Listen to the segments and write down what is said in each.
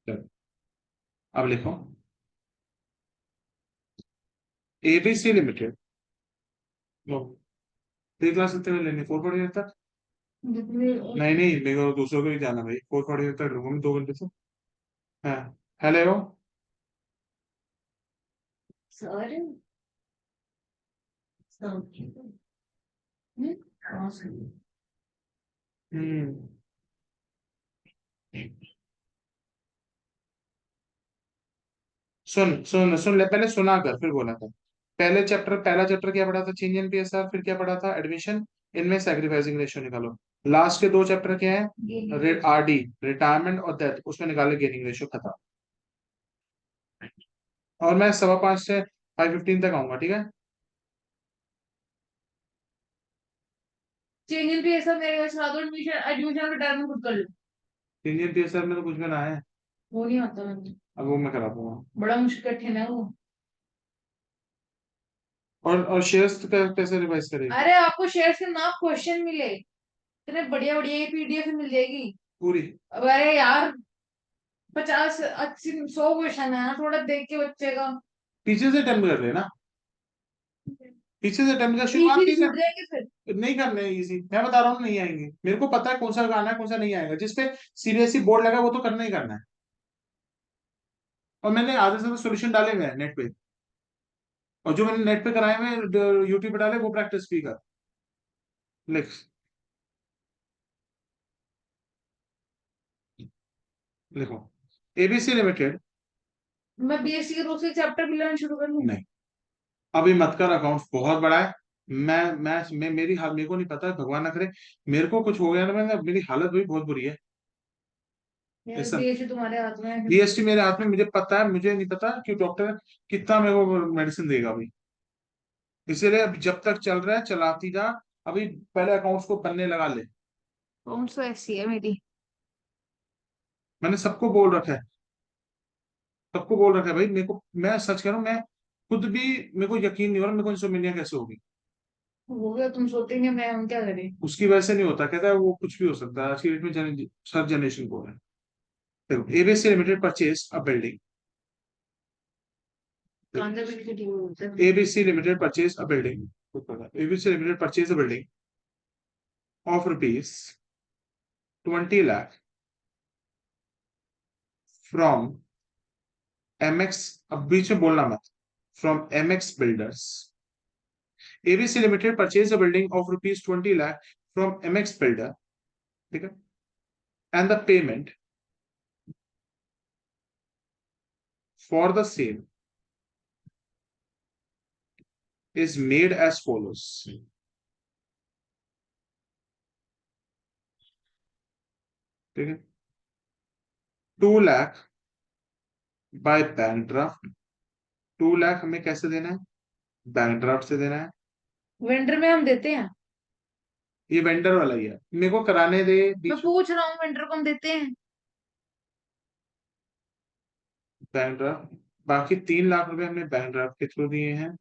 चलो, अब लिखो एबीसी लिमिटेड। थ्री क्लास कितने में लेनी, 4 तक? नहीं नहीं, मेरे को दूसरों को भी जाना भाई, 4 तक लूंगा मैं 2 घंटे से। हाँ। हेलो। सर हम्म। सुन सुन सुन ले, पहले सुना कर फिर बोला कर। पहला चैप्टर क्या पढ़ा था, चेंज इन पीएसआर, फिर क्या पढ़ा था, एडमिशन, इनमें सैक्रिफाइसिंग रेशियो निकालो। लास्ट के 2 चैप्टर क्या है, आरडी, रिटायरमेंट और डेथ, उसमें निकालो गेनिंग रेशियो, खत्म। और मैं 5:15 से 5:15 तक आऊंगा, ठीक है? चेंज भी ऐसा मेरे को चला दो, एडमिशन एडमिशन रिटायरमेंट खुद कर लो। चेंज इन पीएसआर में तो कुछ भी ना है। वो नहीं आता मुझे, अब वो मैं करा दूंगा। बड़ा मुश्किल कठिन है वो। और शेयर्स कैसे रिवाइज करेगी? अरे आपको शेयर से ना क्वेश्चन मिले, इतने बढ़िया बढ़िया ये पीडीएफ मिल जाएगी। पूरी? अरे यार 50 80 100 क्वेश्चन है, थोड़ा देख के बच्चे का पीछे से अटेम्प्ट कर लेना, पीछे से अटेम्प्ट कर, शुरुआत इजी नहीं छूट कर। जाएंगे फिर। नहीं करने इजी, मैं बता रहा हूँ नहीं आएंगे, मेरे को पता है कौन सा गाना है कौन सा नहीं आएगा, जिसपे सीबीएसई बोर्ड लगा वो तो करना ही करना है। और मैंने आधे से सोल्यूशन डाले हुए हैं नेट पे, और जो मैंने नेट पे कराए हुए यूट्यूब पे डाले वो प्रैक्टिस भी कर। लिख, लिखो एबीसी लिमिटेड। मैं बीएससी के दूसरे चैप्टर भी लेना शुरू कर लूँ। नहीं, अभी मत कर, अकाउंट्स बहुत बड़ा है। मेरी हाल मेरे को नहीं पता, भगवान ना करे मेरे को कुछ हो गया ना, मेरी हालत भी बहुत बुरी है यार इस समय। बीएससी तुम्हारे हाथ में है। जीएसटी मेरे हाथ में, मुझे पता है, मुझे नहीं पता कि डॉक्टर कितना मेरे को मेडिसिन देगा अभी। इसीलिए अब जब तक चल रहा है चलाती जा। अभी पहले अकाउंट्स को पन्ने लगा ले। कौन सा ऐसी है मेरी। मैंने सबको बोल रखा है, सबको बोल रखा है भाई, मेरे को, मैं सच कह रहा हूँ, मैं खुद भी, मेरे को यकीन नहीं हो रहा मेरे को इंसोम्निया कैसे होगी। हो गया, तुम सोते नहीं, मैं हम क्या करें। उसकी वजह से नहीं होता, कहता है वो कुछ भी हो सकता है, आज की डेट में हर जनरेशन को है। देखो ABC limited purchase a building. कांदा बिल के ठीक होते हैं। ABC limited purchase a building, ABC limited purchase a building of rupees 20 lakh from MX, अब बीच में बोलना मत, from MX builders. ABC limited purchase a building of rupees 20 lakh from MX builder, ठीक है? And the payment for the same is made as follows, ठीक है? 2 lakh by bank draft. 2 lakh हमें कैसे देना है, बैंक ड्राफ्ट से देना है। वेंडर में हम देते हैं। ये वेंडर वाला ही है, मेरे को कराने दे मैं बीच। पूछ रहा हूँ वेंडर को हम देते हैं। बैंक ड्राफ्ट, बाकी 3 लाख रुपए हमने बैंक ड्राफ्ट के थ्रू दिए हैं।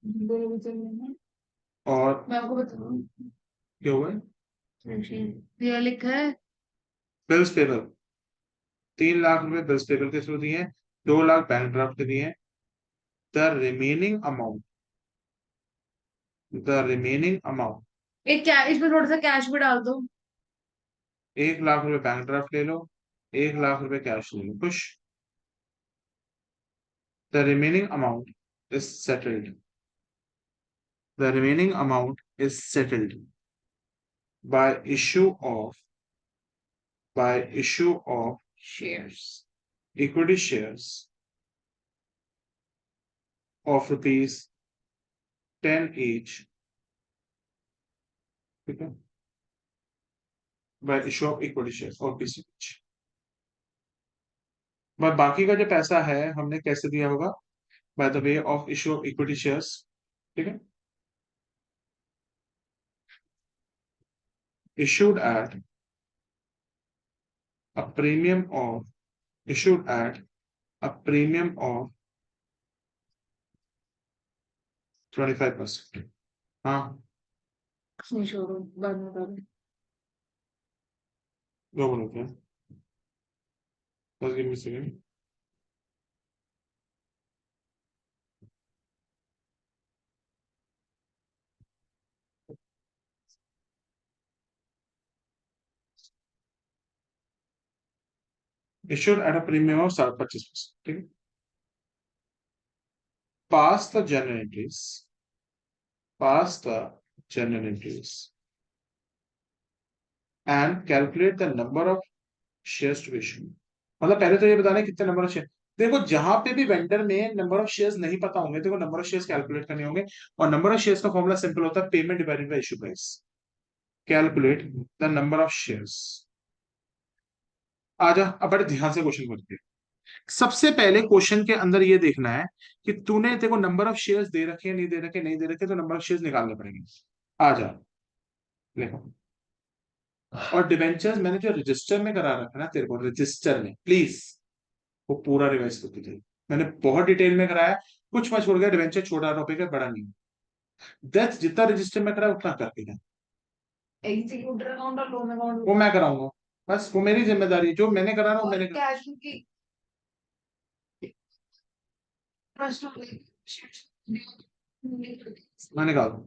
दोनों भी चल रहे हैं। और मैं आपको बताऊँ क्या हुआ है, ये लिखा है। बिल्स पेबल, 3 लाख रुपए बिल्स पेबल के थ्रू दिए हैं, 2 लाख बैंक ड्राफ्ट के दिए हैं। The remaining amount, the remaining amount, एक क्या इसमें थोड़ा सा कैश भी डाल दो। 1 लाख रुपए बैंक ड्राफ्ट ले लो, 1 लाख रुपए कैश ले लो, खुश? The remaining amount is settled, the remaining amount is settled by issue of, shares. equity shares of rupees 10 each, ठीक है? By issue of equity shares of rupees each। बस बाकी का जो पैसा है हमने कैसे दिया होगा, by the way of issue of equity shares, ठीक है? issued at a premium of, issued at a premium of 25%। हाँ, नहीं छोड़ो, बाद में बता दो। दो मिनट है, बस give me second. Issued at a premium of 25%, ठीक है। Pass the general entries, pass the general entries and calculate the number of shares to issue. मतलब पहले तो ये बताना है कितने नंबर ऑफ शेयर। देखो जहां पे भी वेंडर में नंबर ऑफ शेयर्स नहीं पता होंगे, देखो नंबर ऑफ शेयर्स कैलकुलेट करने होंगे। और नंबर ऑफ शेयर्स का फॉर्मूला सिंपल होता है, payment divided by issue price. Calculate the number of shares. आजा अब बड़े ध्यान से क्वेश्चन करते हैं। सबसे पहले क्वेश्चन के अंदर ये देखना है कि तूने देखो नंबर ऑफ शेयर्स दे रखे नहीं दे रखे, नहीं दे रखे तो नंबर ऑफ शेयर्स निकालने पड़ेंगे। आ जा देखो। और डिवेंचर्स मैंने जो रजिस्टर में करा रखा है ना तेरे को, रजिस्टर में प्लीज वो पूरा रिवाइज करके दे। मैंने बहुत डिटेल में कराया, कुछ मत छोड़ गया। डिवेंचर छोटा टॉपिक है, बड़ा नहीं। डेथ जितना रजिस्टर में कराया उतना करके दे। एग्जीक्यूटर अकाउंट और लोन वो अकाउंट मैं कराऊंगा, बस वो मेरी जिम्मेदारी है। जो मैंने करा ना वो और मैंने कैश की ट्रस्ट मैं निकाल दूं।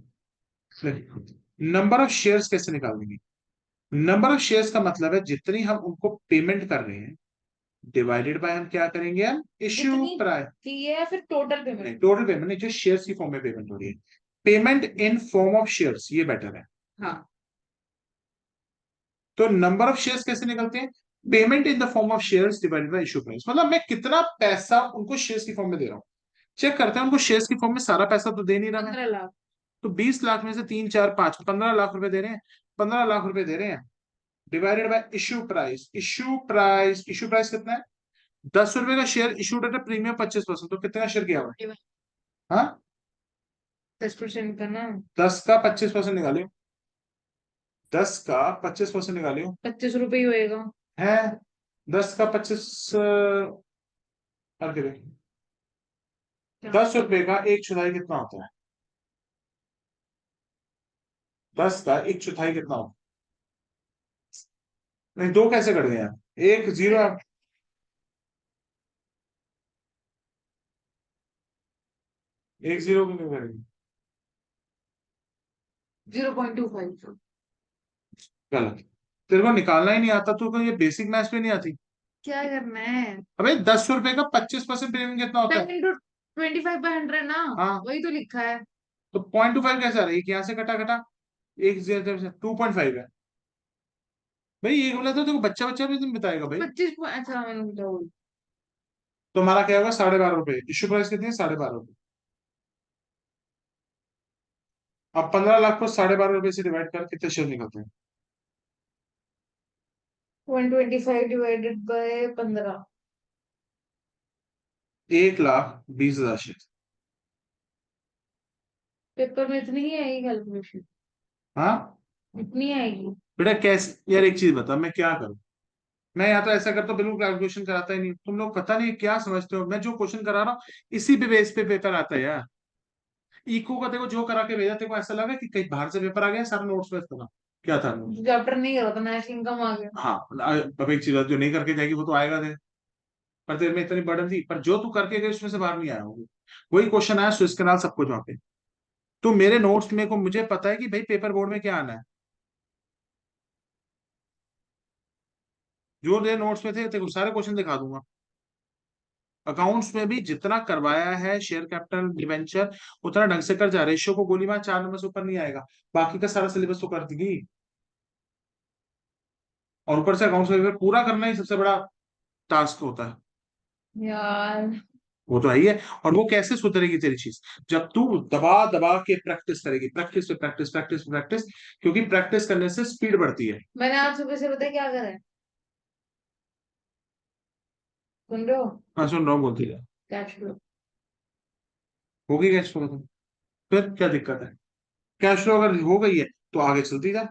नंबर ऑफ शेयर्स कैसे निकालेंगे? नंबर ऑफ शेयर्स का मतलब है जितनी हम उनको पेमेंट कर रहे हैं, डिवाइडेड बाय हम क्या करेंगे, हम इश्यू जितनी प्राइस। दी है या फिर टोटल नहीं, पेमेंट। टोटल पेमेंट नहीं, जो शेयर्स की फॉर्म में पेमेंट हो रही है। Payment in form of shares, ये बेटर है। हाँ तो नंबर ऑफ शेयर्स कैसे निकलते हैं? Payment in the form of shares divided by issue price. मतलब मैं कितना पैसा उनको शेयर्स की फॉर्म में दे रहा हूँ। चेक करते हैं उनको शेयर्स की फॉर्म में सारा पैसा तो दे नहीं रहा मैं। 15 लाख। तो 20 लाख में से 3 4 5 15 लाख रुपए दे रहे हैं। 15 लाख रुपए दे रहे हैं divided by issue price. Issue price, issue price कितना है? 10 रुपए का शेयर इशूड एट प्रीमियम 25%, तो कितना शेयर किया हुआ है? हाँ, 10% का ना। 10 का 25% निकालियो। 10 का 25% निकालियो। 25 रुपए ही होएगा। है 10 का 25 करके देखिए। क्या? 10 रुपए का एक चौथाई कितना होता है? 10 का 1 चौथाई कितना होता है? नहीं, दो कैसे कट गए यार, एक जीरो है। एक जीरो क्यों नहीं करेंगे? 0.25। गलत। तेरे को निकालना ही नहीं आता तो ये बेसिक मैथ्स पे नहीं आती। क्या करना है? अबे 10 रुपए का 25% प्रीमियम कितना होता है? 10 × 25/100 ना। हाँ, वही तो लिखा है। तो 0.25 कैसे आ रहा है? एक यहाँ से कटा कटा, एक 2.5 है। भाई ये बोला तो देखो, बच्चा बच्चा भी तुम बताएगा भाई। 25 अच्छा मैंने बोला वही। तो हमारा क्या होगा? 12.5 रुपए। इश्यू प्राइस कितनी है? 12.5 रुपए। अब 15 लाख को 12.5 रुपए से डिवाइड कर कितने शेयर निकलते हैं? 125 डिवाइडेड बाय 15। 1,20,000 शेयर। पेपर में इतनी ही आएगी कैलकुलेशन। हाँ इतनी आएगी। बेटा, कैसे यार, एक चीज बता, मैं क्या करूं? मैं या तो ऐसा करता हूं, बिल्कुल कैलकुलेशन कराता ही नहीं। तुम लोग पता नहीं क्या समझते हो, मैं जो क्वेश्चन करा रहा हूँ इसी पे बेस पे पेपर आता है यार। इको का देखो जो करा के भेजा, तेरे को ऐसा लगा कि कहीं बाहर से पेपर आ गया, सारा नोट्स में था। क्या था नोट्स? चैप्टर नहीं करा था, नेशनल इनकम आ गया। हाँ, अब एक चीज है, जो नहीं करके जाएगी वो तो आएगा दे। पर तेरे में इतनी बर्डन थी, पर जो तू करके गई उसमें से बाहर नहीं आया होगा। वही क्वेश्चन आया स्विस कैनाल सब कुछ वहां पे। तो मेरे नोट्स में को मुझे पता है कि भाई पेपर बोर्ड में क्या आना है। जो तेरे नोट्स में थे तेरे को सारे क्वेश्चन दिखा दूंगा। अकाउंट्स में भी जितना करवाया है शेयर कैपिटल डिवेंचर, उतना ढंग से कर जा। रेशियो को गोली मार, 4 नंबर से ऊपर नहीं आएगा। बाकी का सारा सिलेबस तो कर देगी। और ऊपर से अकाउंट्स का पेपर पूरा करना ही सबसे बड़ा टास्क होता है। यार वो तो है ही है। और वो कैसे सुधरेगी तेरी चीज? जब तू दबा दबा के प्रैक्टिस करेगी, प्रैक्टिस पे प्रैक्टिस, प्रैक्टिस पे प्रैक्टिस। क्योंकि प्रैक्टिस करने से स्पीड बढ़ती है। मैंने आज सुबह से पता है क्या करा है? सुन रहे हो? हाँ सुन रहा हूँ, बोलती है। Cash flow. होगी कैश फ्लो तो फिर क्या दिक्कत है? कैश फ्लो अगर हो गई है तो आगे चलती जा।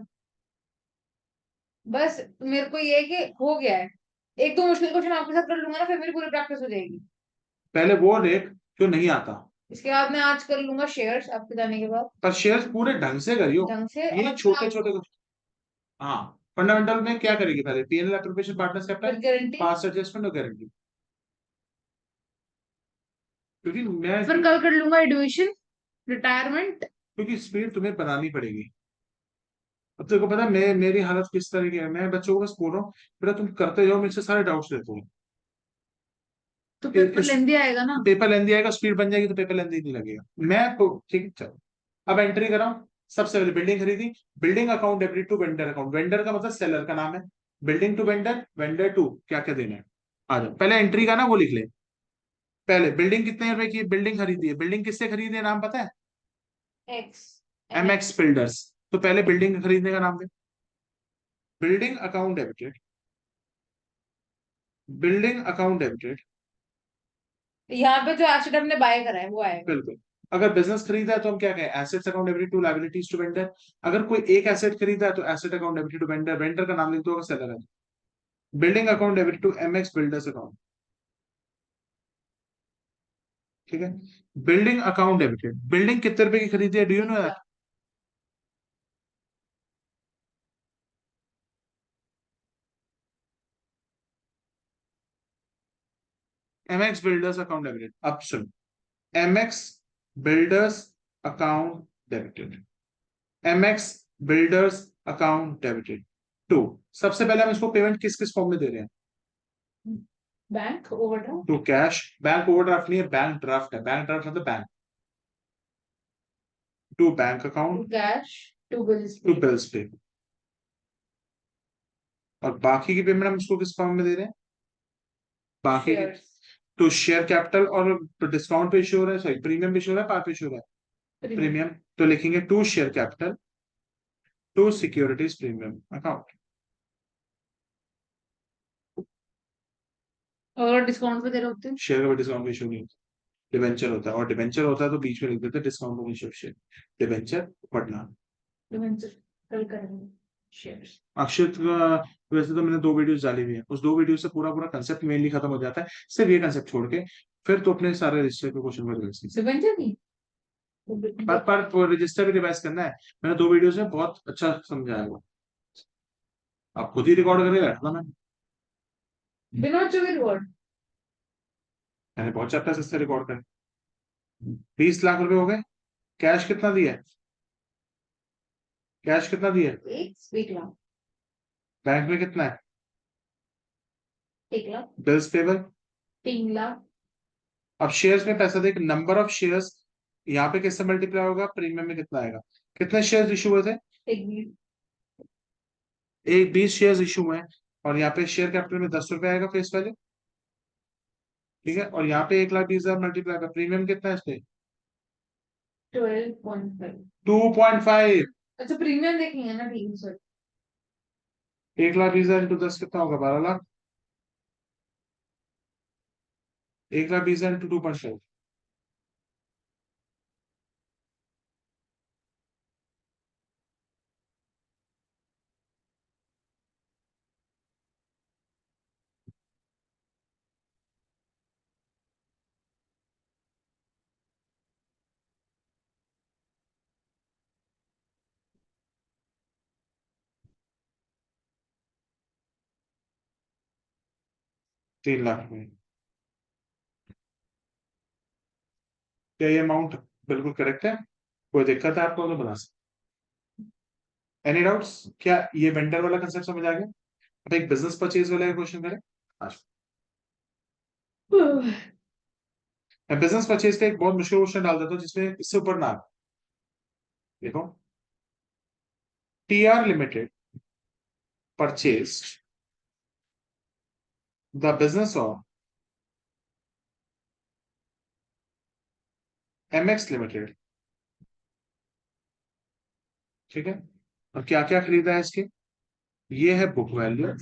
बस मेरे को ये है कि हो गया है। एक दो मुश्किल क्वेश्चन आपके साथ कर लूंगा ना, फिर मेरी पूरी प्रैक्टिस हो जाएगी। पहले वो देख जो नहीं आता। इसके बाद मैं आज कर लूंगा शेयर्स आपके जाने के बाद। पर शेयर्स पूरे ढंग से करियो। ढंग से ये और छोटे छोटे। हाँ, फंडामेंटल में क्या करेगी पहले, पीएनएल एप्रोप्रिएशन, पार्टनर्स कैपिटल, फिर गारंटी, पास्ट एडजस्टमेंट और गारंटी। क्योंकि मैं फिर कल कर लूंगा एडमिशन, रिटायरमेंट। क्योंकि स्पीड तुम्हें बनानी पड़ेगी। अब तेरे को पता है मैं, मेरी हालत किस तरह की है, मैं बच्चों को बस बोल रहा हूँ बेटा तुम करते जाओ, मुझसे सारे डाउट्स लेते हो। तो पेपर इस लेंदी आएगा ना। पेपर लेंदी आएगा, स्पीड बन जाएगी तो पेपर लेंदी नहीं लगेगा। मैं तो ठीक है, चलो अब एंट्री कराऊं। सबसे पहले बिल्डिंग खरीदी, building account debit to vendor account, vendor का मतलब सेलर का नाम है, building to vendor, vendor to क्या क्या देना है। आ जाओ पहले एंट्री का ना वो लिख ले। पहले बिल्डिंग कितने रुपए की है, बिल्डिंग खरीदी है, बिल्डिंग किससे खरीदी है नाम पता है, X, M M X X. Builders. तो पहले बिल्डिंग खरीदने का नाम दे, building account debited, building account debited. यहाँ पे जो एसेट हमने बाय करा है वो आएगा। बिल्कुल। अगर बिजनेस खरीदा है तो हम क्या कहें, assets account debited to liabilities to vendor. अगर कोई एक एसेट खरीदा है तो asset account debited to vendor, vendor का नाम लिख दो अगर सेलर है। Building account debited to M X builders account. ठीक है। बिल्डिंग अकाउंट डेबिटेड, बिल्डिंग कितने रुपए की खरीदी है, do you know that. M X builders account debited, अब सुन, M X builders account debited, M X builders account debited to. सबसे पहले हम इसको पेमेंट किस किस फॉर्म में दे रहे हैं, bank overdraft. To cash, bank overdraft नहीं है, बैंक ड्राफ्ट है, बैंक ड्राफ्ट मतलब bank, to bank to account, cash, to bills to pay. Bills pay. और बाकी की पेमेंट हम इसको किस फॉर्म में दे रहे हैं, बाकी की शेयर्स। टू शेयर कैपिटल, और डिस्काउंट पे इशू हो रहा है, सॉरी प्रीमियम पे इशू हो रहा है, पार पे इशू हो रहा है, प्रीमियम। प्रीमियम। तो लिखेंगे to share capital, to securities premium account. और डिस्काउंट पे दे रहे होते हैं। शेयर का भी डिस्काउंट पे इशू नहीं होता, डिबेंचर होता है, और डिबेंचर होता है तो बीच में लिख देते हैं डिस्काउंट पे इशू शेयर, डिबेंचर पढ़ना। डिवेंचर कल करेंगे। शेयर्स। अक्षित का वैसे तो मैंने दो वीडियोस डाली हुई है, उस दो वीडियो से पूरा पूरा कंसेप्ट मेनली खत्म हो जाता है, सिर्फ ये कंसेप्ट छोड़ के फिर तो अपने सारे रजिस्टर के क्वेश्चन पर रिवाइज कर। डिवेंचर की। पर रजिस्टर भी रिवाइज करना है, मैंने दो वीडियोस में बहुत अच्छा समझाया हुआ, आप खुद ही रिकॉर्ड करके रखना। बिना चुके रिवॉर्ड। मैंने बहुत चैप्टर इससे रिकॉर्ड करे। 20 लाख रुपए हो गए। कैश कितना दिया है, कैश कितना दिया है, एक लाख। बैंक में कितना है, 1 लाख। Bills payable. 3 लाख। अब शेयर्स में पैसा देख, नंबर ऑफ शेयर्स यहाँ पे किससे मल्टीप्लाई होगा, प्रीमियम में कितना आएगा, कितने शेयर्स इशू हुए थे, एक भी। एक 20 शेयर्स इशू हुए हैं। और यहाँ पे शेयर कैपिटल में 10 रुपए आएगा फेस वैल्यू। ठीक है, और यहाँ पे 1,20,000 मल्टीप्लाई का प्रीमियम कितना है इस पे, 12.5। 2.5। अच्छा प्रीमियम देखेंगे ना, ठीक है सर। 1,20,000 इंटू 10 कितना होगा, 12 लाख। 1,20,000 इंटू 2.5, 3 लाख में। क्या ये अमाउंट बिल्कुल करेक्ट है, कोई दिक्कत है आपको तो बता सकते। एनी डाउट्स, क्या ये वेंडर वाला कंसेप्ट समझ आ गया। अब एक बिजनेस परचेज वाला क्वेश्चन करें आज। मैं बिजनेस परचेज का एक बहुत मुश्किल क्वेश्चन डाल देता हूँ जिसमें इससे ऊपर ना आए। देखो, TR limited purchase the business of MX limited. ठीक है, और क्या क्या खरीदा है इसके, ये है book value.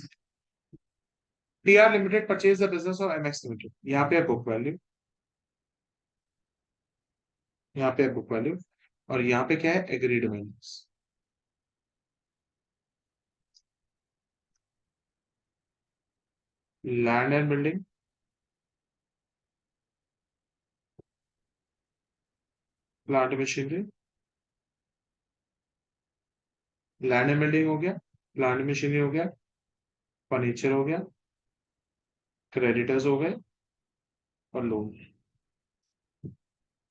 TR limited purchase the business of MX limited, यहाँ पे है बुक वैल्यू, यहाँ पे है बुक वैल्यू, और यहाँ पे क्या है, agreed values. Land and building, plant machinery, land and building हो गया, प्लांट मशीनरी हो गया, फर्नीचर हो गया, क्रेडिटर्स हो गए, और loan.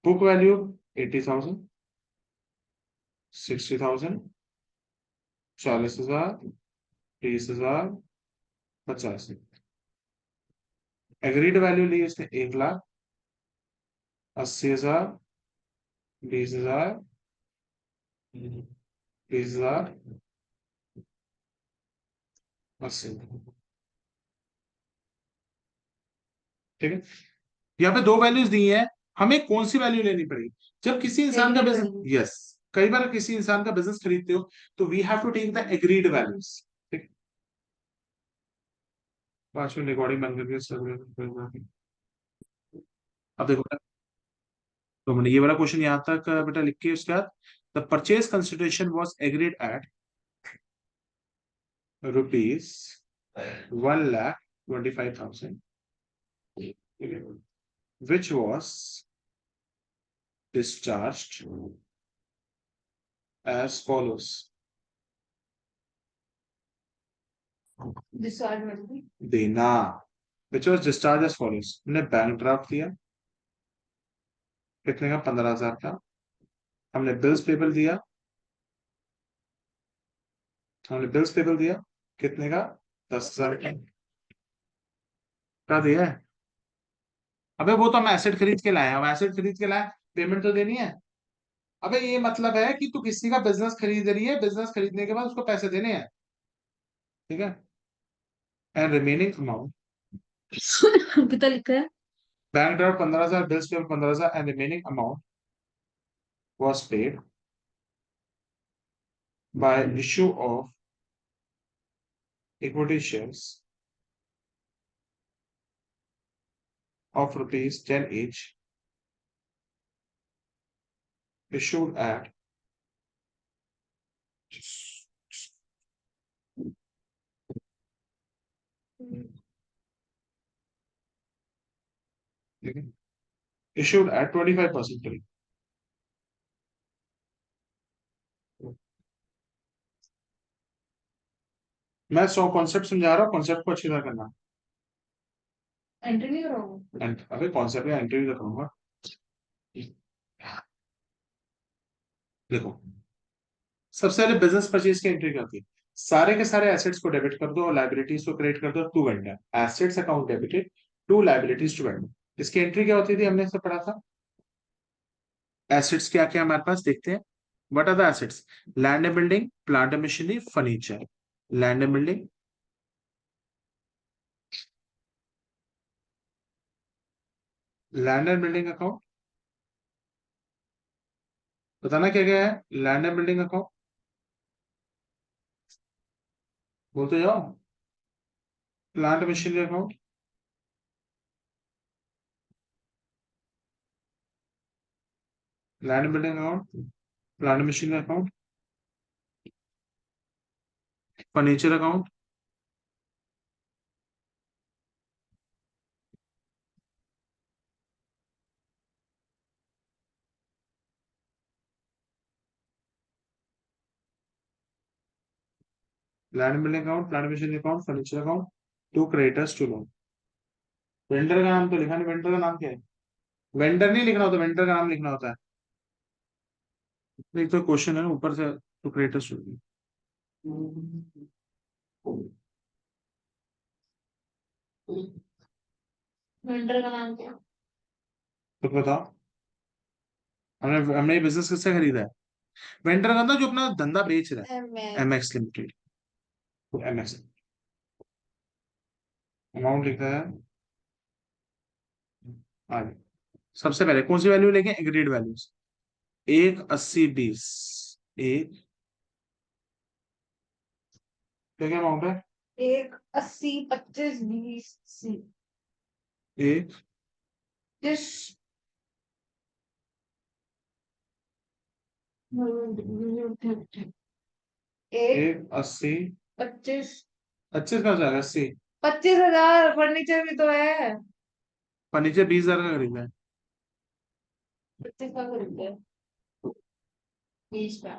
Book value 80,000, 60,000, 40,000, 30,000, 50। Agreed value ली इसने 1 लाख, 80,000, 20,000, 20,000, 80। ठीक है, यहाँ पे दो वैल्यूज दी हैं, हमें कौन सी वैल्यू लेनी पड़ेगी? जब किसी इंसान का एग्रीड बिजनेस, वैल्यू। यस, कई बार किसी इंसान का बिजनेस खरीदते हो तो we have to take the agreed values. ठीक, 5 मिनट रिकॉर्डिंग बंद करके अब देखो, तो मैंने ये वाला क्वेश्चन यहाँ तक बेटा लिख के उसके बाद, the purchase consideration was agreed at rupees 1,25,000, which was discharged as follows. Discharge value. देना, which was discharged as follows. हमने बैंक ड्राफ्ट दिया, कितने का? 15,000 का। हमने बिल्स पेबल दिया, हमने बिल्स पेबल दिया, कितने का? 10,000 का दिया है। अबे वो तो हम एसेट खरीद के लाए, हम एसेट खरीद के लाए, पेमेंट तो देनी है। अबे ये मतलब है कि तू किसी का बिजनेस खरीद रही है, बिजनेस खरीदने के बाद उसको पैसे देने हैं। ठीक है, एंड रिमेनिंग अमाउंट, कितना लिखा है? Bank draft 15,000, bills payable 15,000, and remaining amount was paid by issue of equity shares of rupees 10 each, issued at issued at 25% करीब। मैं 100 कॉन्सेप्ट समझा रहा हूँ, कॉन्सेप्ट को अच्छी तरह करना। एंट्री नहीं करोगे? अबे कॉन्सेप्ट का एंट्री करूंगा। देखो, सबसे पहले बिजनेस परचेज की एंट्री करती है, सारे के सारे एसेट्स को डेबिट कर दो और लाइबिलिटीज को क्रेडिट कर दो to vendor. Assets account debited to liabilities to vendor. इसकी एंट्री क्या होती थी, हमने इससे पढ़ा था। एसेट्स क्या क्या हमारे पास देखते हैं। What are the assets? Land and building, plant and machinery, furniture. Land and building, land and building account, बताना क्या क्या है लैंड एंड बिल्डिंग अकाउंट, बोलते जाओ। Plant machinery account, land building account, plant machinery account, furniture account, land building account, plant machinery account, furniture account, to creditors to loan. Vendor का नाम तो लिखा नहीं, वेंडर का नाम क्या है? वेंडर नहीं लिखना होता, वेंडर का नाम लिखना होता है। एक तो क्वेश्चन है ना ऊपर से, to creditors to loan. Vendor का नाम क्या? तो बताओ, हमने हमने ये बिजनेस किससे खरीदा है? वेंडर का था जो अपना धंधा बेच रहा है है, मैं। MX limited. एमएक्स अमाउंट लिखा है आगे। सबसे पहले कौन सी वैल्यू लेंगे? Agreed values. 1, 80, 20। एक, क्या क्या अमाउंट है? 80, 25, 20। एक, जिस एक, एक, 80, 25, 25 का जाएगा 80। 25,000 फर्नीचर भी तो है। फर्नीचर 20,000 का खरीदा है। 25 का खरीदते हैं। 20 का।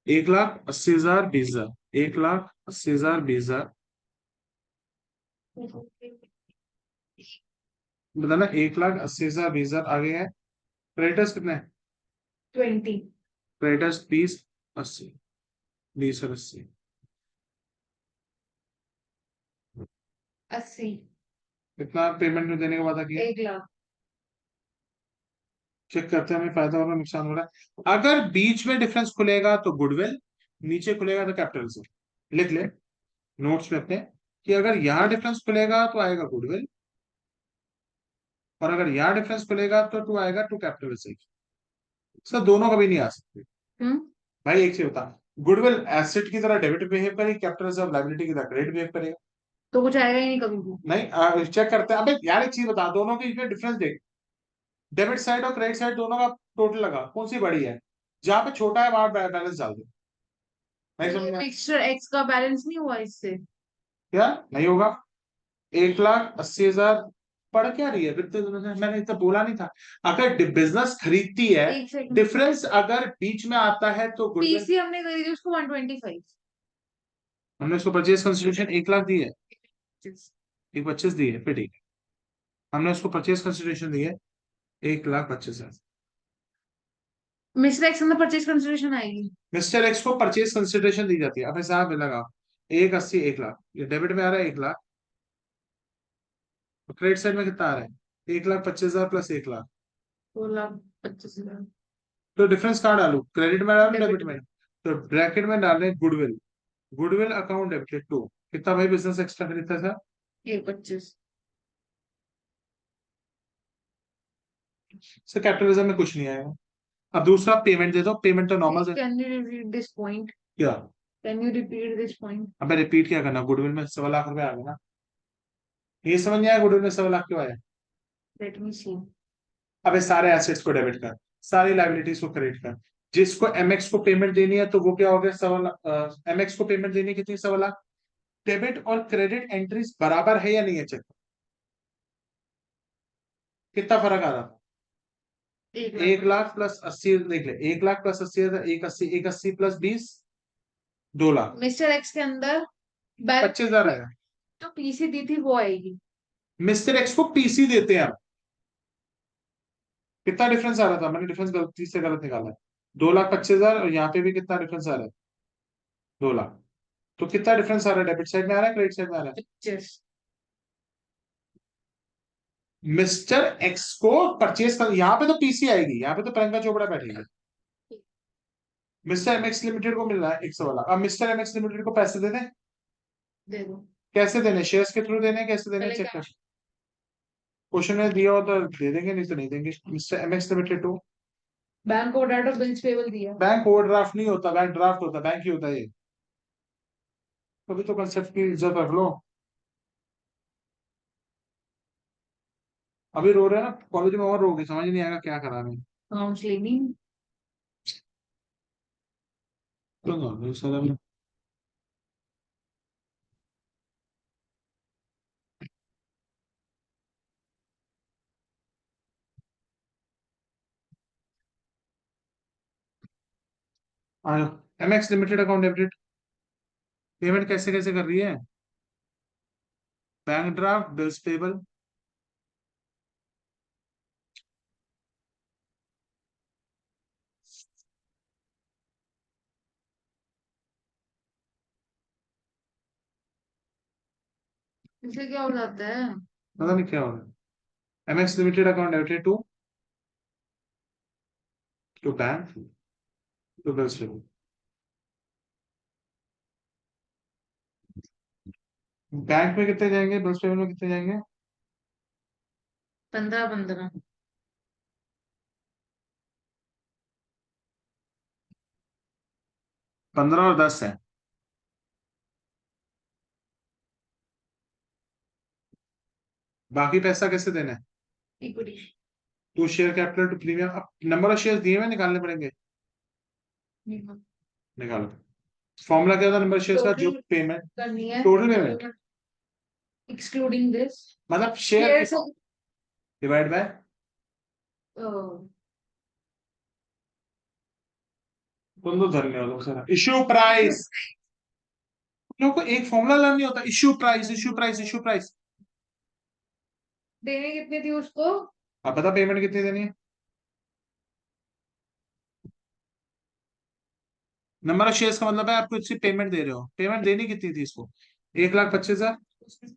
1,80,000, 20,000, 1,80,000 20,000 बताना। 1,80,000 20,000 आगे है। क्रेडिटर्स कितने हैं? 20। क्रेडिटर्स 20 80 20 और 80। 80। कितना पेमेंट में देने का वादा किया? 1 लाख। चेक करते हैं हमें फायदा हो रहा है नुकसान हो रहा है। अगर बीच में डिफरेंस खुलेगा तो गुडविल, नीचे खुलेगा तो कैपिटल से। लिख ले नोट्स में अपने कि अगर यहाँ डिफरेंस खुलेगा तो आएगा गुडविल, और अगर यहाँ डिफरेंस खुलेगा तो टू आएगा टू कैपिटल से। सर दोनों कभी नहीं आ सकते। हम्म। भाई एक चीज बता, गुडविल एसेट की तरह डेबिट बिहेव करेगी, कैपिटल रिजर्व लायबिलिटी की तरह क्रेडिट बिहेव करेगा? तो कुछ आएगा ही नहीं कभी भी। नहीं, चेक करते हैं। अबे यार एक चीज बता, दोनों के बीच में डिफरेंस देख। डेबिट साइड और क्रेडिट साइड दोनों का टोटल लगा, कौन सी बड़ी है? जहां पे छोटा है वहां बैलेंस डाल दे। तो नहीं समझ ये में आया? मिक्सचर एक्स का बैलेंस नहीं हुआ इससे। क्या नहीं होगा? 1,80,000 पढ़ क्या रही है वित्तीय दोनों? मैंने इतना बोला नहीं था। अगर बिजनेस खरीदती है, एक सेकंड। डिफरेंस अगर बीच में आता है तो गुडविल। पीसी हमने खरीदी उसको 125। हमने उसको परचेज कंसिडरेशन 1,00,000 दी है, 1,25,000 दी है, फिर ठीक है। हमने उसको परचेज कंसिडरेशन दी है 1,25,000। मिस्टर एक्स अंदर परचेज कंसिडरेशन आएगी। मिस्टर एक्स को परचेज कंसिडरेशन दी जाती है। अब हिसाब में लगा, 1,80 1,00,000, ये डेबिट में आ रहा है 1,00,000, तो क्रेडिट साइड में कितना आ रहा है? 1,25,000 प्लस 1,00,000। 2,25,000। तो डिफरेंस कहाँ डालू, क्रेडिट में डालू डेबिट डेबिट में? में। तो ब्रैकेट में डालने goodwill, goodwill account debited to कितना भाई बिजनेस एक्स्ट्रा खरीदता था? 1,25। सर कैपिटलिज्म में कुछ नहीं आएगा। अब दूसरा पेमेंट दे दो, पेमेंट तो नॉर्मल है। Can you repeat this point? क्या? Can you repeat this point? अब रिपीट क्या करना, गुडविल में 1,15,00,000 रुपए आ गए ना। ये समझ नहीं आया गुडविल में 1,15,00,000 क्यों आया? लेट मी सी। अबे सारे एसेट्स को डेबिट कर, सारी लाइबिलिटीज को क्रेडिट कर। जिसको एमएक्स को पेमेंट देनी है तो वो क्या हो गया, 1,15,00,000। एमएक्स को पेमेंट देनी है कितनी, 1,15,00,000। डेबिट और क्रेडिट एंट्रीज बराबर है या नहीं है, चेक। कितना फर्क आ रहा था? 1 लाख। 1,00,000 प्लस 80, देख ले, 1,00,000 प्लस 80,000, 1,80, 1,80 प्लस 20, 2,00,000। मिस्टर एक्स के अंदर बैलेंस 25,000 आएगा। जो पीसी दी थी वो आएगी। मिस्टर एक्स को पीसी देते हैं हम। कितना डिफरेंस आ रहा था? मैंने डिफरेंस गलती से गलत निकाला है। 2,25,000, और यहाँ पे भी कितना डिफरेंस आ रहा है? 2,00,000। तो कितना डिफरेंस आ रहा है, डेबिट साइड में आ रहा है क्रेडिट साइड में आ रहा है? 25। मिस्टर एक्स को परचेज कर, यहाँ पे तो पीसी आएगी, यहाँ पे तो प्रियंका चोपड़ा बैठेगी। मिस्टर एमएक्स लिमिटेड को मिल रहा है 100 वाला। अब मिस्टर एमएक्स लिमिटेड को पैसे दे दें? दे दो। कैसे देने, शेयर्स के थ्रू देने, कैसे देने, पहले चेक कर। कैश। क्वेश्चन में दिया हो तो दे देंगे, नहीं तो नहीं देंगे। Mister MX limited to, bank order और बिल्स पेबल दिया। बैंक ओवरड्राफ्ट नहीं होता, बैंक ड्राफ्ट होता है, बैंक ही होता है ये। अभी तो कंसेप्ट की इज्जत रख लो। अभी रो रहे हैं ना, कॉलेज में और रोगे, समझ नहीं आएगा क्या करा रहे हैं। काउंसलिंग। तो सर आयो, MX limited account debited. Payment कैसे कैसे कर रही है? Bank draft, bills payable. इसे क्या हो जाता है? पता नहीं क्या हो रहा है। MX limited account debited to, to bank, to bills payable. Bank में कितने जाएंगे, बिल्स पेबल में कितने जाएंगे? 15-15। 15 और 10 है। बाकी पैसा कैसे देना है? Equity. To share capital to premium. अब नंबर ऑफ शेयर दिए हुए निकालने पड़ेंगे। निकालो। फॉर्मूला क्या था नंबर शेयर्स का, जो टोटल पेमेंट, करनी है। टोटल पेमेंट एक्सक्लूडिंग दिस मतलब शेयर शेयर्स। डिवाइड बाय, तुम तो धन्य हो सर, इश्यू प्राइस। लोगों को एक फॉर्मूला लर्न नहीं होता, issue price, issue price, issue price. देने कितनी थी उसको? आप पता पेमेंट कितनी देनी है? नंबर ऑफ शेयर्स का मतलब है आपको इसकी पेमेंट दे रहे हो, पेमेंट देनी कितनी थी इसको? 1,25,000।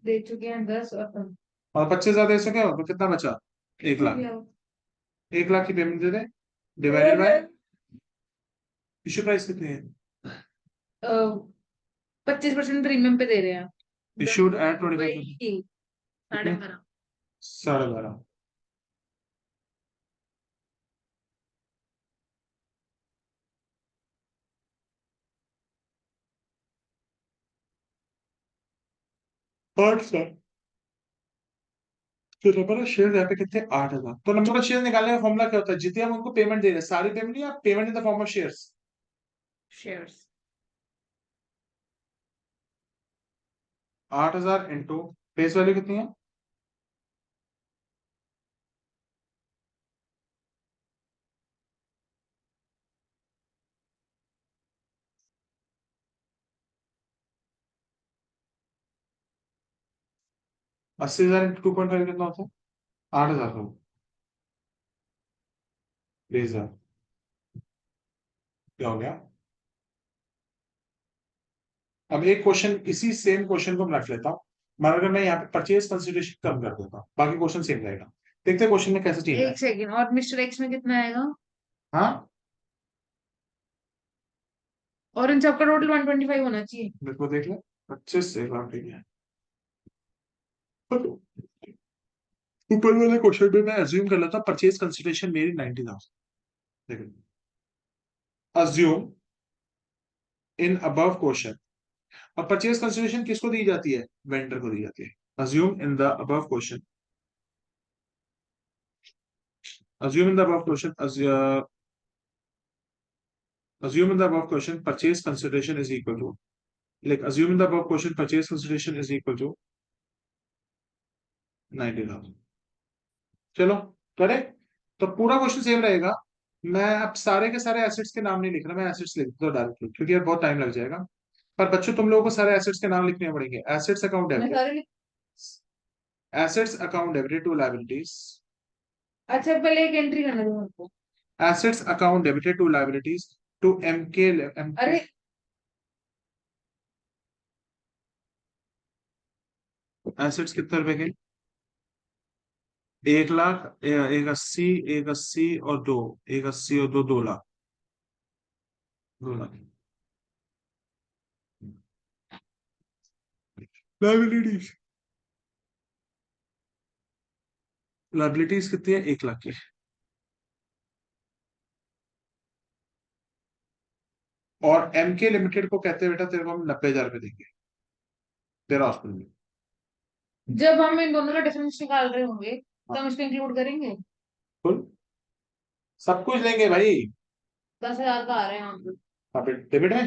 दे चुके हैं 10 और और 25,000 दे सके हो तो कितना बचा? 1 लाख। 1 लाख की payment they they, divided by issue price कितनी है? 25% प्रीमियम पे दे रहे हैं। Issued at 25%। वही, साढ़े कितने? 12। 12.5। आठ सौ। तो नंबर ऑफ शेयर यहाँ पे कितने? 8,000। तो नंबर ऑफ शेयर निकालने का फॉर्मूला क्या होता है? जितने हम उनको पेमेंट दे रहे हैं, सारी पेमेंट या payment in the form of shares? Shares. 8,000 into face value कितनी है? 80,000 इंटू 2.5 कितना होता है? 8,000 का। 20,000। क्या हो गया? अब एक क्वेश्चन, इसी सेम क्वेश्चन को मैं रख लेता हूँ, मगर अगर मैं यहाँ पे परचेज कंसिडरेशन कम कर देता हूँ, बाकी क्वेश्चन सेम रहेगा। देखते हैं क्वेश्चन में कैसे चेंज है। एक सेकेंड, और मिस्टर एक्स में कितना आएगा? हाँ, और इन सबका टोटल 125 होना चाहिए। मेरे को देख ले। 25 से 1 लाख ठीक है। ऊपर वाले क्वेश्चन में मैं अज्यूम कर लेता हूँ परचेज कंसिडरेशन मेरी 90,000। देखो, अज्यूम इन अबव क्वेश्चन। अब परचेज कंसिडरेशन किसको दी जाती है? वेंडर को दी जाती है। Assume in the above question, assume in the above question, assume in the above question purchase consideration is equal to, like assume in the above question purchase consideration is equal to 90,000। चलो करें। तो पूरा question same रहेगा। मैं अब सारे के सारे एसेट्स के नाम नहीं लिख रहा, मैं एसेट्स लिख दो डायरेक्टली, क्योंकि यार बहुत टाइम लग जाएगा। पर बच्चों तुम लोगों को सारे एसेट्स के नाम लिखने पड़ेंगे। एसेट्स अकाउंट मैं डेबिटेड, सारे assets account debited to liabilities, अच्छा, पहले एक एंट्री करना था हमको। Assets account debited to liabilities to MK, अरे, एसेट्स कितने रुपए के? 1 लाख, 1,80, 1,80 और दो, 1,80 और दो, 2 लाख। 2 लाख लाइबिलिटीज। लाइबिलिटीज कितनी है? 1 लाख की। और एमके लिमिटेड को कहते हैं बेटा, तेरे को हम 90,000 रुपए देंगे तेरा हॉस्पिटल में। जब हम इन दोनों का डिफरेंस निकाल रहे होंगे तो हाँ, हम इसको इंक्लूड करेंगे। फुल सब कुछ लेंगे भाई। 10,000 का आ रहा है यहाँ पे। अभी डेबिट है।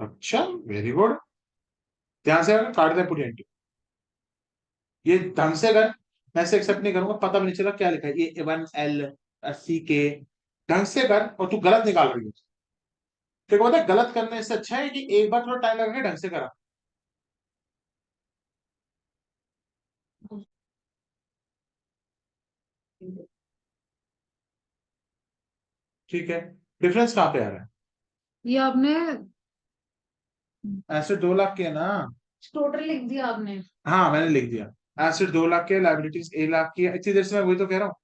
अच्छा, वेरी गुड। ध्यान से काट दे पूरी एंट्री। ये ढंग से कर, मैं से एक्सेप्ट नहीं करूंगा, पता भी नहीं चला क्या लिखा है ये 1L80K। ढंग से कर, और तू गलत निकाल रही है। देखो पता है, गलत करने से अच्छा है कि एक बार थोड़ा टाइम लगा ढंग से करा। ठीक है, डिफरेंस कहाँ पे आ रहा है? ये आपने एसेट 2 लाख के है ना? टोटल लिख दिया आपने। हाँ मैंने लिख दिया। एसेट 2 लाख के, लाइबिलिटीज 1 लाख की है। इतनी देर से मैं वही तो कह रहा हूँ,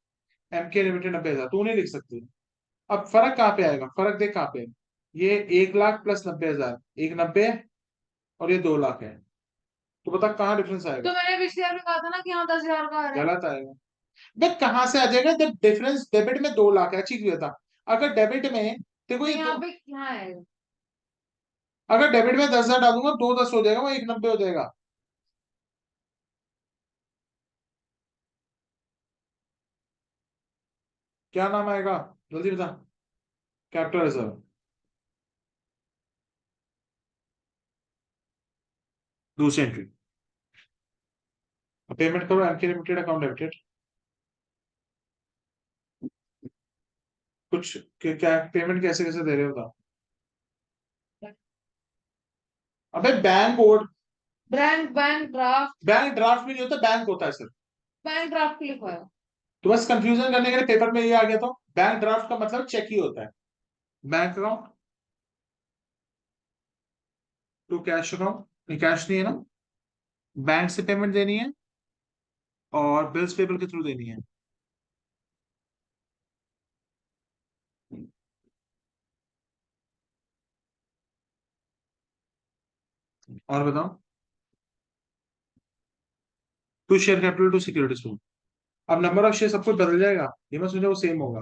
एम के लिमिटेड 90,000, तू नहीं लिख सकती। अब फर्क कहाँ पे आएगा? फर्क देख कहाँ पे है। ये 1 लाख प्लस 90,000, एक 90 है, और ये 2 लाख है। तो बता कहाँ डिफरेंस आएगा? तो मैंने पिछले बार भी कहा था ना कि यहाँ 10,000 का आ रहा है। गलत आएगा। देख कहाँ से आ जाएगा जब डिफरेंस डेबिट में 2 लाख है, अच्छी क्लियर था। अगर डेबिट में देखो तो ये यहाँ दो, पे क्या आएगा? अगर डेबिट में 10,000 डालूंगा, 2 10 हो जाएगा, वो 1,90 हो जाएगा। क्या नाम आएगा? जल्दी बता। Capital reserve. दूसरी एंट्री, पेमेंट करो एमके लिमिटेड अकाउंट डेबिटेड। कुछ क्या पेमेंट कैसे कैसे दे रहे हो? अबे bank board, bank bank draft. Bank draft भी नहीं होता, बैंक होता है सर। बैंक ड्राफ्ट लिखा है। तो बस कंफ्यूजन करने के लिए पेपर में ये आ गया, तो बैंक ड्राफ्ट का मतलब चेक ही होता है। Bank account to cash account, नहीं कैश नहीं है ना, बैंक से पेमेंट देनी है और बिल्स पेपर के थ्रू देनी है। और बताओ, to share capital to securities to. अब नंबर ऑफ शेयर सब कुछ बदल जाएगा, ये मैं सोचा वो सेम होगा।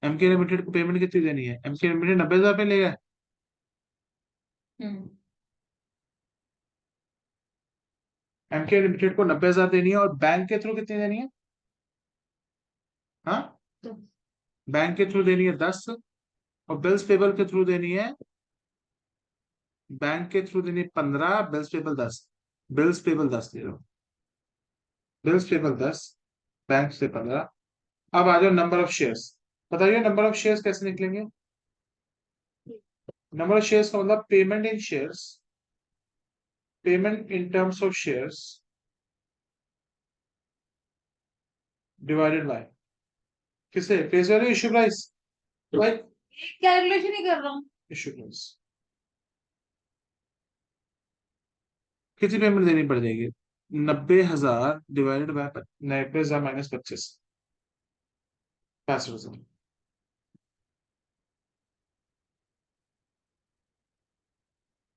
एमके लिमिटेड को पेमेंट कितनी देनी है, एमके लिमिटेड 90,000 पे लेगा। हम्म। एमके लिमिटेड को 90,000 देनी है और बैंक के थ्रू कितनी देनी है? हाँ, तो बैंक के थ्रू देनी है 10, और बिल्स पेबल के थ्रू देनी है, बैंक के थ्रू देनी है 15, बिल्स पेबल 10। बिल्स पेबल 10 दे रहा हूँ, बिल्स पेबल 10, बैंक से 15। अब आ जाओ नंबर ऑफ शेयर्स, बताइए नंबर ऑफ शेयर्स कैसे निकलेंगे? नंबर ऑफ शेयर्स का मतलब payment in shares, payment in terms of shares divided by किसे, फेस वैल्यू इश्यू प्राइस, भाई कैलकुलेशन ही कर रहा हूँ। Issue price. कितनी पेमेंट देनी पड़ जाएगी? 90,000 divided by 90,000 minus 25, 65,000।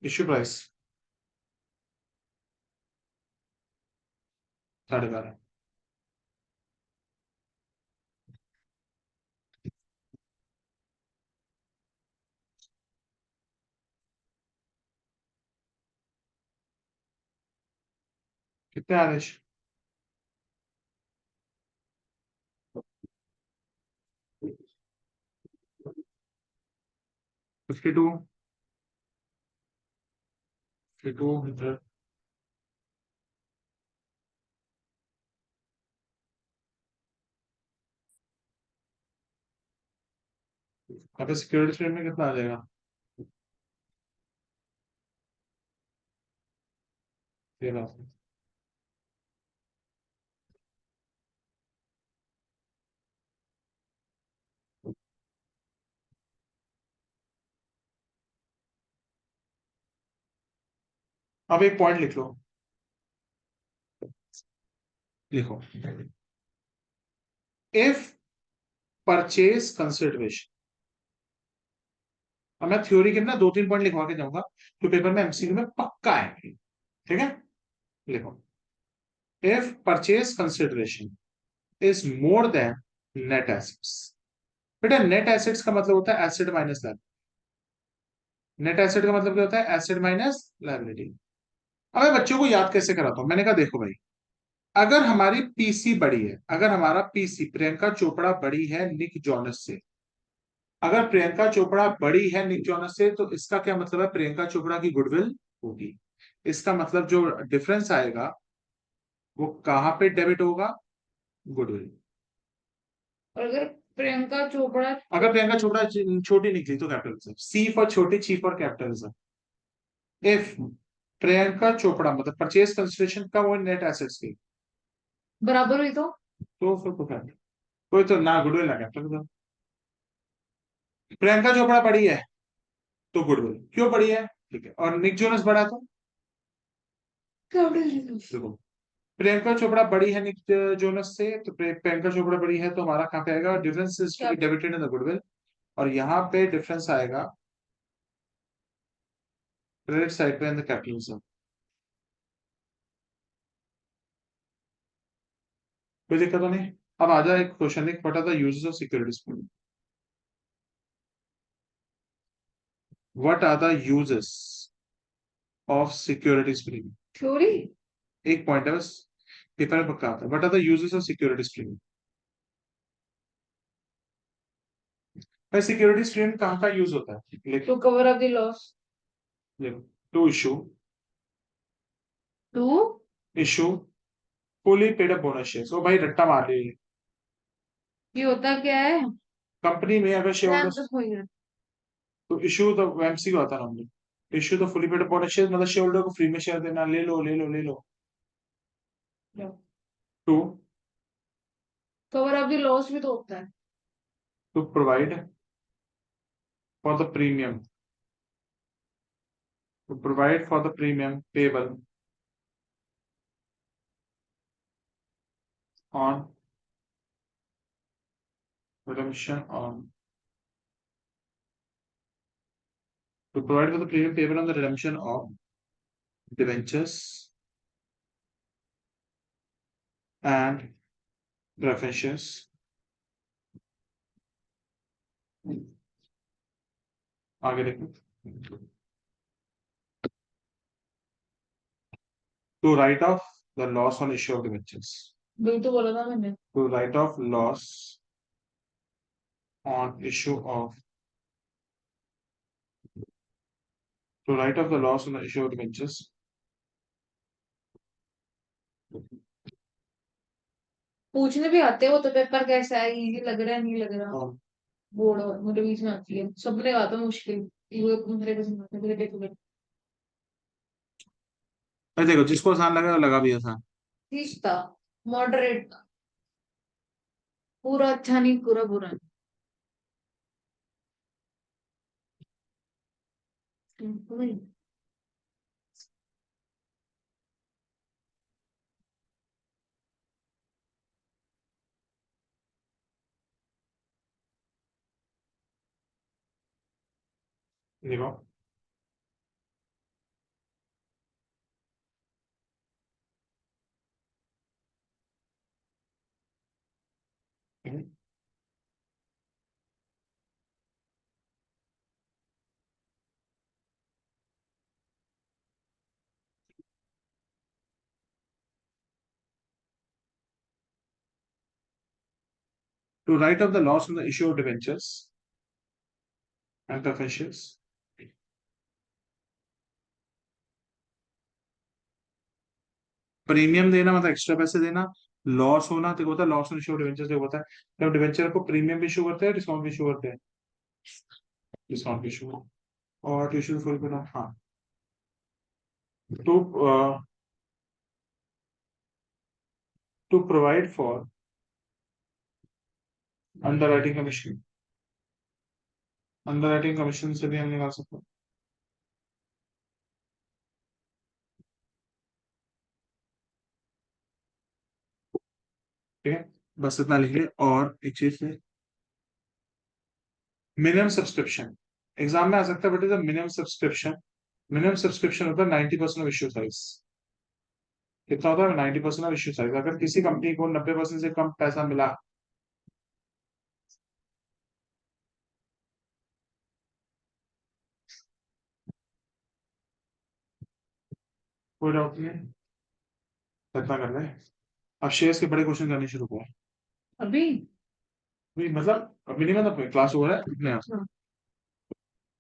Issue price 12.5। कितने आदेश? 52, 52 अब सिक्योरिटी फ्रेम में कितना आ जाएगा? 13। अब एक पॉइंट लिख लो, लिखो, इफ परचेज कंसिडरेशन। अब मैं थ्योरी के ना 2-3 पॉइंट लिखवा के जाऊंगा, तो पेपर में एमसीक्यू में पक्का आएंगे। ठीक है, लिखो, if purchase consideration is more than net assets. बेटा नेट एसेट्स का मतलब होता है asset minus liability. Net asset का मतलब क्या होता है? Asset minus liability. अब मैं बच्चों को याद कैसे कराता हूं, मैंने कहा देखो भाई, अगर हमारी पीसी बड़ी है, अगर हमारा पीसी प्रियंका चोपड़ा बड़ी है निक जॉनस से, अगर प्रियंका चोपड़ा बड़ी है निक जोनस से, तो इसका क्या मतलब है? प्रियंका चोपड़ा की गुडविल होगी। इसका मतलब जो डिफरेंस आएगा वो कहां पे डेबिट होगा? गुडविल। और अगर प्रियंका चोपड़ा अगर प्रियंका चोपड़ा छोटी निकली तो कैपिटलिज्म, सी फॉर छोटी, ची for capitalism. If Priyanka Chopra मतलब परचेज कंसिडरेशन का वो नेट एसेट्स की, बराबर हुई तो फिर तो कैपिटल, कोई तो ना गुडविल ना कैपिटलिज्म। प्रियंका चोपड़ा बड़ी है तो गुडविल क्यों बड़ी है, ठीक है, और निक जोनस बड़ा तो कैपिटलिज्म। देखो, प्रियंका चोपड़ा बड़ी है निक जोनस से, तो प्रियंका चोपड़ा बड़ी है तो हमारा कहाँ पे आएगा? Difference is to be debited in the goodwill, और यहाँ पे डिफरेंस आएगा क्रेडिट साइड पे इन द कैपिटलिज्म। कोई दिक्कत तो नहीं? अब आ जाए एक क्वेश्चन, लिख what are the uses of securities frame. What are the uses of securities frame? Theory. एक पॉइंट है बस, पेपर में पक्का आता है। What are the uses of securities frame? भाई सिक्योरिटीज फ्रेम कहाँ का यूज होता है? लिख, to cover up the loss. लिख, to issue, to issue fully paid up bonus shares. ओ भाई रट्टा मार रही है, ये होता क्या है? कंपनी में अगर शेयर रैम होल्डर्स, तो खोई है। तो इशू द एमसी का आता है normally, issue the fully paid upon share, मतलब शेयर होल्डर को फ्री में शेयर देना, ले लो ले लो ले लो। To, cover of the loss भी तो होता है। To provide for the premium, to provide for the premium payable on redemption on, to provide for the premium payable on the redemption of debentures and preferences, आगे देखो, to write off the loss on issue of debentures, वही तो बोला था मैंने। to write off loss on issue of, to write off the loss on the issue of debentures, पूछने भी आते हो तो पेपर कैसा है, इजी लग रहा है नहीं लग रहा। और बोर्ड और मेरे बीच में आती है, सबने कहा था मुश्किल। ये मेरे पसंद आता है, मेरे देखो। देखो जिसको आसान लगा वो लगा भी आसान। ठीक था, मॉडरेट था। पूरा अच्छा नहीं, पूरा बुरा नहीं। देखो to write off the loss on the issue of debentures and preferences, premium देना मतलब एक्स्ट्रा पैसे देना, लॉस होना तो होता है loss on issue of debenture से होता है, जब डिवेंचर को प्रीमियम भी इशू करते हैं डिस्काउंट भी इशू करते हैं, डिस्काउंट भी इशू, और इशू फुल पे हाँ, to to provide for underwriting commission, underwriting commission से भी हम निकाल सकते हैं। ठीक है, बस इतना लिख लिया। और एक चीज है, मिनिमम सब्सक्रिप्शन एग्जाम में आ सकता है, but is minimum subscription, minimum subscription होता है 90% ऑफ इश्यू साइज। कितना होता है? 90% ऑफ इश्यू साइज। अगर किसी कंपनी को 90% से कम पैसा मिला, कोई डाउट नहीं है, इतना कर ले। अब शेयर्स के बड़े क्वेश्चन करने शुरू हुआ। अभी अभी मतलब अभी नहीं, मतलब क्लास हो रहा है इतने यहाँ।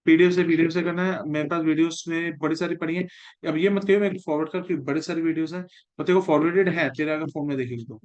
पीडीएफ से करना है, मेरे पास वीडियोस में बड़ी सारी पड़ी है। अब ये मत कहियो मेरे को फॉरवर्ड कर, कि बड़ी सारी वीडियोस है, तो तेरे को फॉरवर्डेड है तेरे अगर फोन में देखेगी तो।